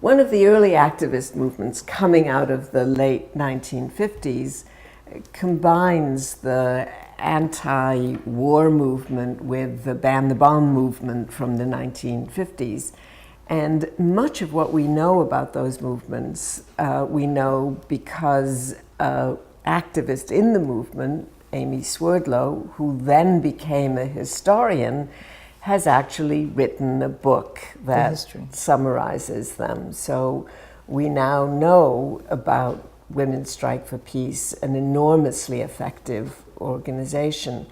one of the early activist movements coming out of the late 1950s combines the anti-war movement with the ban the bomb movement from the 1950s. And much of what we know about those movements, we know because an activist in the movement, Amy Swerdlow, who then became a historian, has actually written a book that summarizes them. So we now know about Women's Strike for Peace, an enormously effective organization.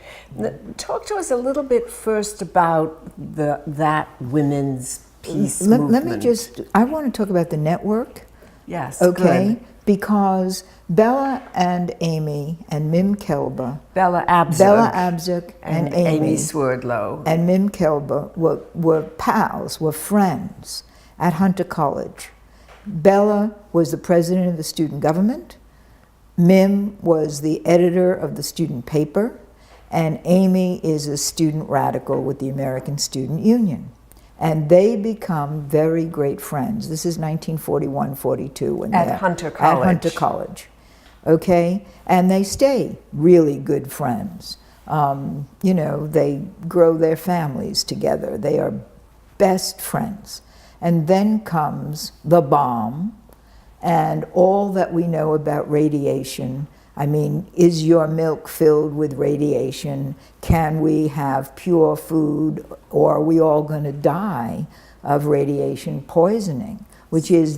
Talk to us a little bit first about that women's peace movement. Let me just, I want to talk about the network. Yes, okay, good. Because Bella and Amy and Mim Kelba, Bella Abzug and Amy Swerdlow and Mim Kelba were pals, were friends at Hunter College. Bella was the president of the student government. Mim was the editor of the student paper, and Amy is a student radical with the American Student Union. And they become very great friends. This is 1941-42. At Hunter College. At Hunter College, okay? And they stay really good friends. You know, they grow their families together. They are best friends. And then comes the bomb and all that we know about radiation. I mean, is your milk filled with radiation? Can we have pure food, or are we all going to die of radiation poisoning? Which is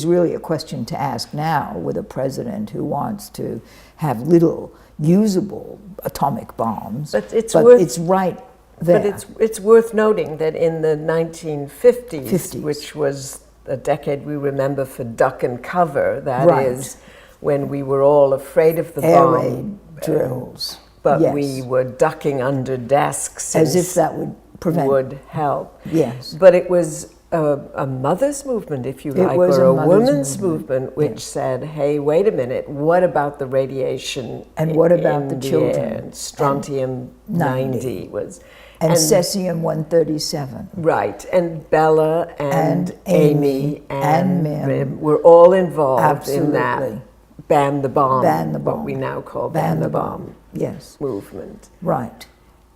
really a question to ask now with a president who wants to have little usable atomic bombs. But it's right there. But it's worth noting that in the 1950s, which was a decade we remember for duck and cover, that is, when we were all afraid of the bomb drills, but we were ducking under desks as if that would prevent, would help. Yes, but it was a mother's movement, if you like, or a women's movement, which said, "Hey, wait a minute! What about the radiation? And what about the children? And strontium 90 was." And cesium-137. Right, and Bella and Amy and Mim were all involved in that ban the bomb, what we now call ban the bomb movement. Right,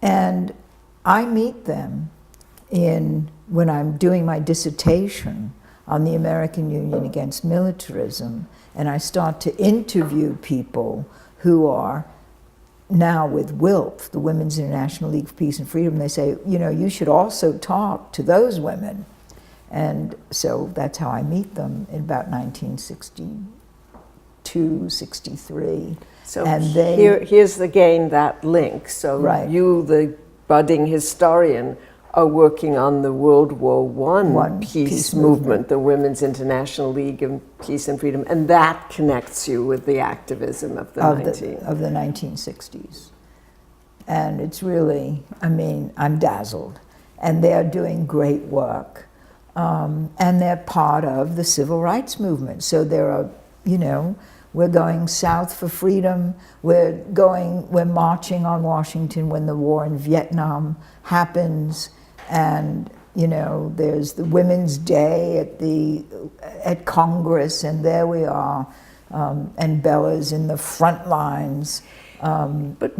and I meet them when I'm doing my dissertation on the American Union against militarism, and I start to interview people who are now with WILP, the Women's International League for Peace and Freedom. They say, you know, you should also talk to those women. And so that's how I meet them in about 1962, 63. So and here's again that link. So you, the budding historian, are working on the World War I peace movement, the Women's International League of Peace and Freedom, and that connects you with the activism of the 1960s. And it's really, I mean, I'm dazzled. And they're doing great work. And they're part of the civil rights movement. So there are, you know, we're going south for freedom. We're marching on Washington when the war in Vietnam happens. And, you know, there's the Women's Day at Congress, and there we are. And Bella's in the front lines. But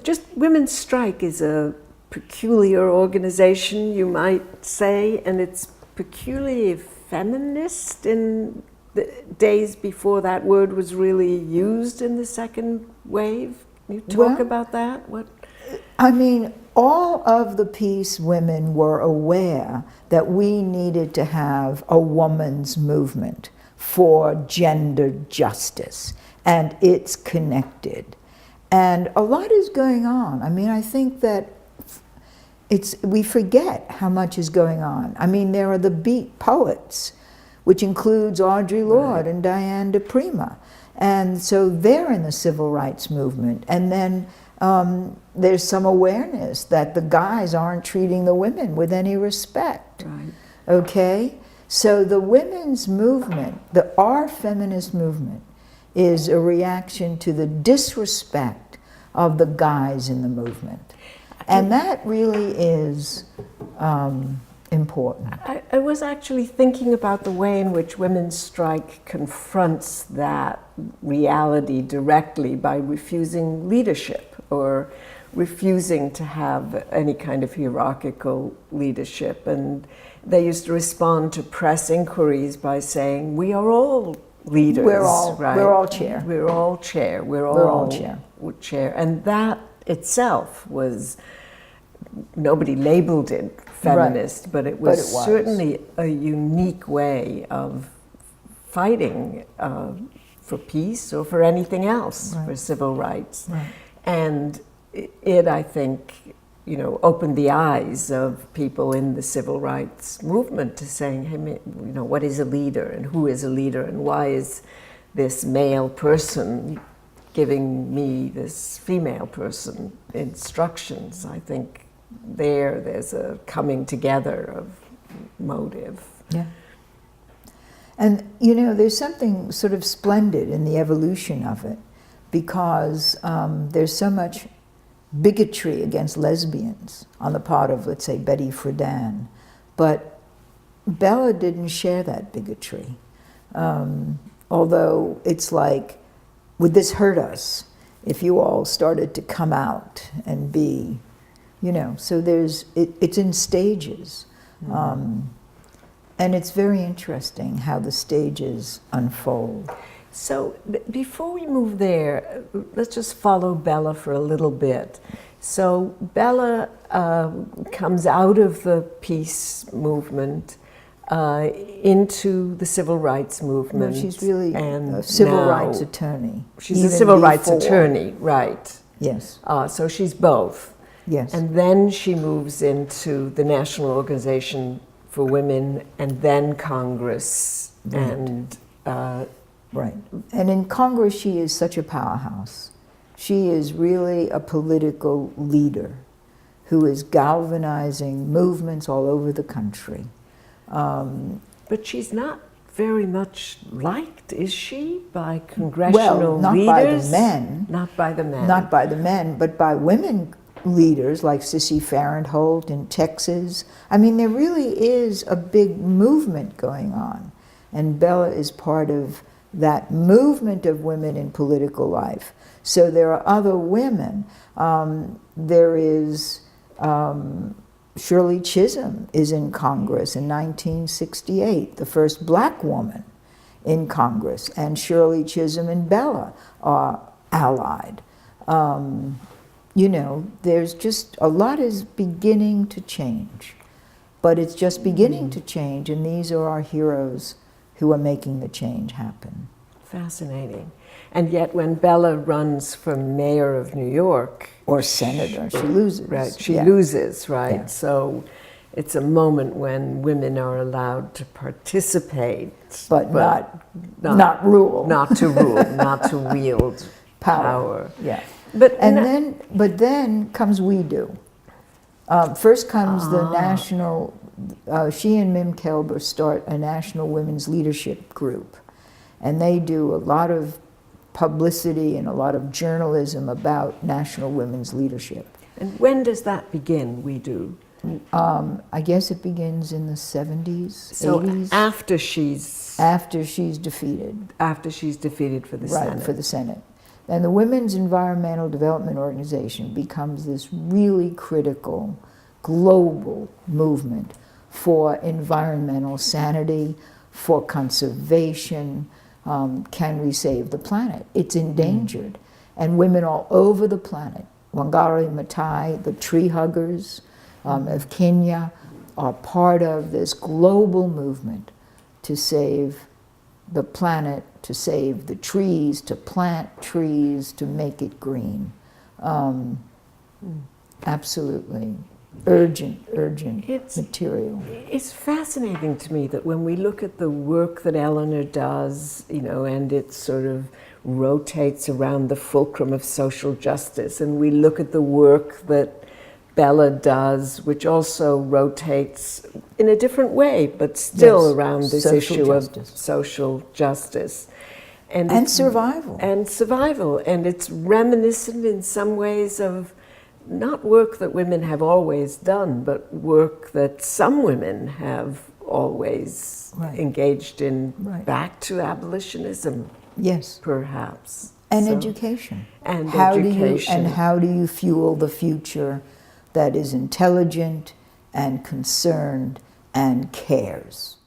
just Women's Strike is a peculiar organization, you might say, and it's peculiarly feminist in the days before that word was really used in the second wave. Can you talk about that? I mean, all of the peace women were aware that we needed to have a woman's movement for gender justice, and it's connected. And a lot is going on. I mean, I think that we forget how much is going on. I mean, there are the beat poets, which includes Audre Lorde and Diane de Prima. And so they're in the civil rights movement. And then there's some awareness that the guys aren't treating the women with any respect. Okay? So the women's movement, our feminist movement, is a reaction to the disrespect of the guys in the movement. And that really is important? I was actually thinking about the way in which women's strike confronts that reality directly by refusing leadership or refusing to have any kind of hierarchical leadership. And they used to respond to press inquiries by saying, we are all leaders. We're all chair. We're all chair. We're all chair. And that itself was, nobody labeled it feminist, right. but it was certainly a unique way of fighting for peace or for anything else, right. for civil rights. Right. And it, I think, opened the eyes of people in the civil rights movement to saying, hey, what is a leader and who is a leader and why is this male person giving me, this female person, instructions? I think there's a coming together of motive. Yeah. And, there's something sort of splendid in the evolution of it, because there's so much bigotry against lesbians on the part of, let's say, Betty Friedan. But Bella didn't share that bigotry. Although it's like, would this hurt us if you all started to come out and be, so it's in stages. Mm-hmm. And it's very interesting how the stages unfold. So before we move there, let's just follow Bella for a little bit. So Bella comes out of the peace movement into the civil rights movement. No, she's really and a civil rights attorney. She's a civil rights attorney, right. Yes. So she's both. Yes. And then she moves into the National Organization for Women and then Congress. Right. And right. And in Congress, she is such a powerhouse. She is really a political leader who is galvanizing movements all over the country. But she's not very much liked, is she, by congressional not leaders? By the men. Not by the men. Not by the men, but by women leaders like Sissy Farenthold in Texas. I mean, there really is a big movement going on. And Bella is part of that movement of women in political life. So there are other women. There is Shirley Chisholm is in Congress in 1968, the first black woman in Congress. And Shirley Chisholm and Bella are allied. There's just a lot is beginning to change. But it's just beginning to change, and these are our heroes who are making the change happen. Fascinating. And yet when Bella runs for mayor of New York... Or senator, she loses. Right, she loses, right? Yeah. So it's a moment when women are allowed to participate. But not rule. Not to rule, not to wield power. Yeah. But then comes We Do. First comes the national... she and Mim Kelber start a national women's leadership group. And they do a lot of publicity and a lot of journalism about national women's leadership. And when does that begin, We Do? I guess it begins in the 70s, so 80s. After she's defeated. After she's defeated for the Senate. Right, for the Senate. And the Women's Environmental Development Organization becomes this really critical global movement for environmental sanity, for conservation. Can we save the planet? It's endangered. And women all over the planet, Wangari Maathai, the tree huggers of Kenya, are part of this global movement to save the planet, to save the trees, to plant trees, to make it green. Absolutely. Urgent material. It's fascinating to me that when we look at the work that Eleanor does, and it sort of rotates around the fulcrum of social justice, and we look at the work that Bella does, which also rotates in a different way, but still around this issue of social justice. And survival. And survival. And it's reminiscent in some ways of not work that women have always done, but work that some women have always engaged in, back to abolitionism, Yes. perhaps. And So- education. And how education. how do you fuel the future that is intelligent and concerned and cares?